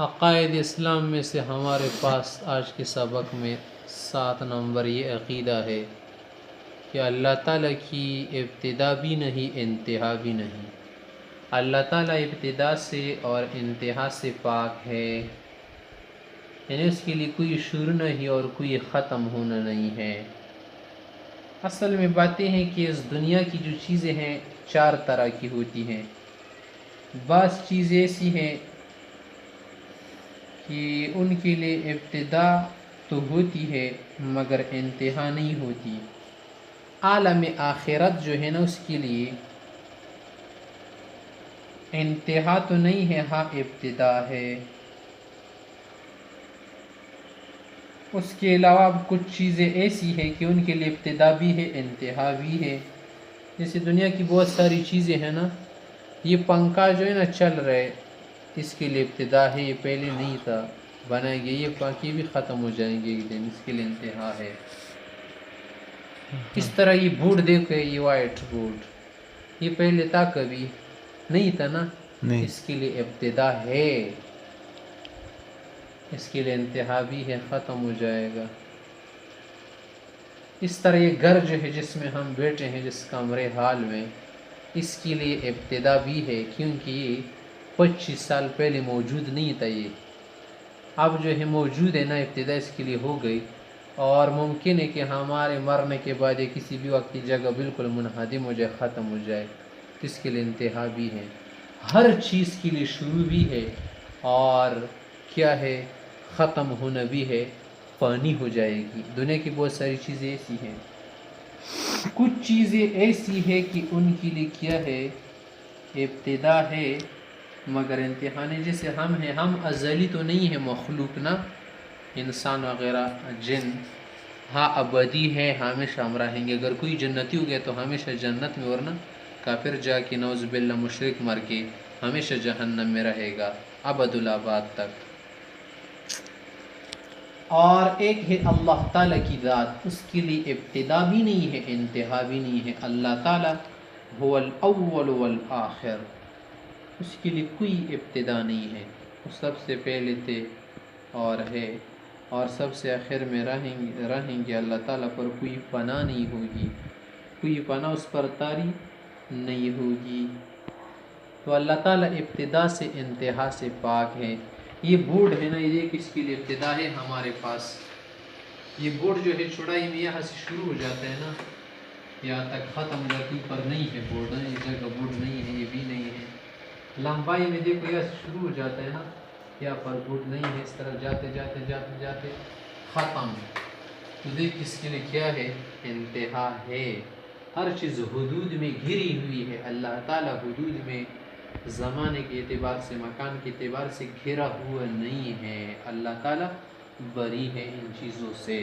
عقائد اسلام میں سے ہمارے پاس آج کے سبق میں 7 نمبر یہ عقیدہ ہے کہ اللہ تعالیٰ کی ابتدا بھی نہیں انتہا بھی نہیں۔ اللہ تعالیٰ ابتدا سے اور انتہا سے پاک ہے، یعنی اس کے لیے کوئی شروع نہیں اور کوئی ختم ہونا نہیں ہے۔ اصل میں باتیں ہیں کہ اس دنیا کی جو چیزیں ہیں 4 طرح کی ہوتی ہیں۔ بعض چیزیں ایسی ہیں کہ ان کے لیے ابتدا تو ہوتی ہے مگر انتہا نہیں ہوتی۔ عالم آخرت جو ہے نا اس کے لیے انتہا تو نہیں ہے، ہاں ابتدا ہے۔ اس کے علاوہ کچھ چیزیں ایسی ہیں کہ ان کے لیے ابتدا بھی ہے انتہا بھی ہے۔ جیسے دنیا کی بہت ساری چیزیں ہیں نا، یہ پنکھا جو ہے نا چل رہے، اس کے لیے ابتدا ہے، یہ پہلے نہیں تھا، بنائیں گے یہ پنکھے بھی ختم ہو جائیں گے ایک دن، اس کے لیے انتہا ہے۔ اس طرح یہ بورڈ دیکھو، یہ وائٹ بورڈ، یہ پہلے تھا کبھی نہیں تھا نا، نہیں، اس کے لیے ابتدا ہے، اس کے لیے انتہا بھی ہے، ختم ہو جائے گا۔ اس طرح یہ گھر جو ہے جس میں ہم بیٹھے ہیں، جس کمرے حال میں، اس کے لیے ابتدا بھی ہے، کیونکہ یہ 25 سال پہلے موجود نہیں تھا، یہ اب جو ہے موجود ہے نا، ابتدا اس کے لیے ہو گئی، اور ممکن ہے کہ ہمارے مرنے کے بعد یہ کسی بھی وقت کی جگہ بالکل منہدم ہو جائے، ختم ہو جائے، تو اس کے لیے انتہا بھی ہے۔ ہر چیز کے لیے شروع بھی ہے اور کیا ہے، ختم ہونا بھی ہے، فانی ہو جائے گی۔ دنیا کی بہت ساری چیزیں ایسی ہیں، کچھ چیزیں ایسی ہے کہ ان کے لیے کیا ہے، ابتدا ہے مگر انتہا نہیں۔ جیسے ہم ہیں، ہم ازلی تو نہیں ہیں مخلوق نا، انسان وغیرہ جن، ہاں ابدی ہے، ہمیشہ ہم رہیں گے۔ اگر کوئی جنتی ہو گیا تو ہمیشہ جنت میں، ورنہ کافر جا کے نعوذ باللہ مشرک مر کے ہمیشہ جہنم میں رہے گا ابد الآباد تک۔ اور ایک ہے اللہ تعالیٰ کی ذات، اس کے لیے ابتدا بھی نہیں ہے انتہا بھی نہیں ہے۔ اللہ تعالیٰ هو الاول والآخر، اس کے لیے کوئی ابتدا نہیں ہے، وہ سب سے پہلے تھے اور ہے اور سب سے آخر میں رہیں گے۔ اللہ تعالیٰ پر کوئی پناہ نہیں ہوگی، کوئی پناہ اس پر طاری نہیں ہوگی۔ تو اللہ تعالیٰ ابتدا سے انتہا سے پاک ہے۔ یہ بورڈ ہے نا، یہ دیکھ، اس کے لیے ابتدا ہے ہمارے پاس۔ یہ بورڈ جو ہے چوڑائی میں یہاں سے شروع ہو جاتا ہے نا، یہاں تک ختم ہو جاتی، پر نہیں ہے بورڈ، اس جگہ بورڈ نہیں ہے، یہ بھی نہیں ہے۔ لمبائی میں دیکھو یہاں سے شروع ہو جاتا ہے نا، یہاں پر بورڈ نہیں ہے، اس طرح جاتے جاتے جاتے جاتے ختم۔ تو دیکھ اس کے لیے کیا ہے، انتہا ہے۔ ہر چیز حدود میں گھری ہوئی ہے۔ اللہ تعالیٰ حدود میں زمانے کے اعتبار سے، مکان کے اعتبار سے گھرا ہوا نہیں ہے۔ اللہ تعالیٰ بری ہے ان چیزوں سے۔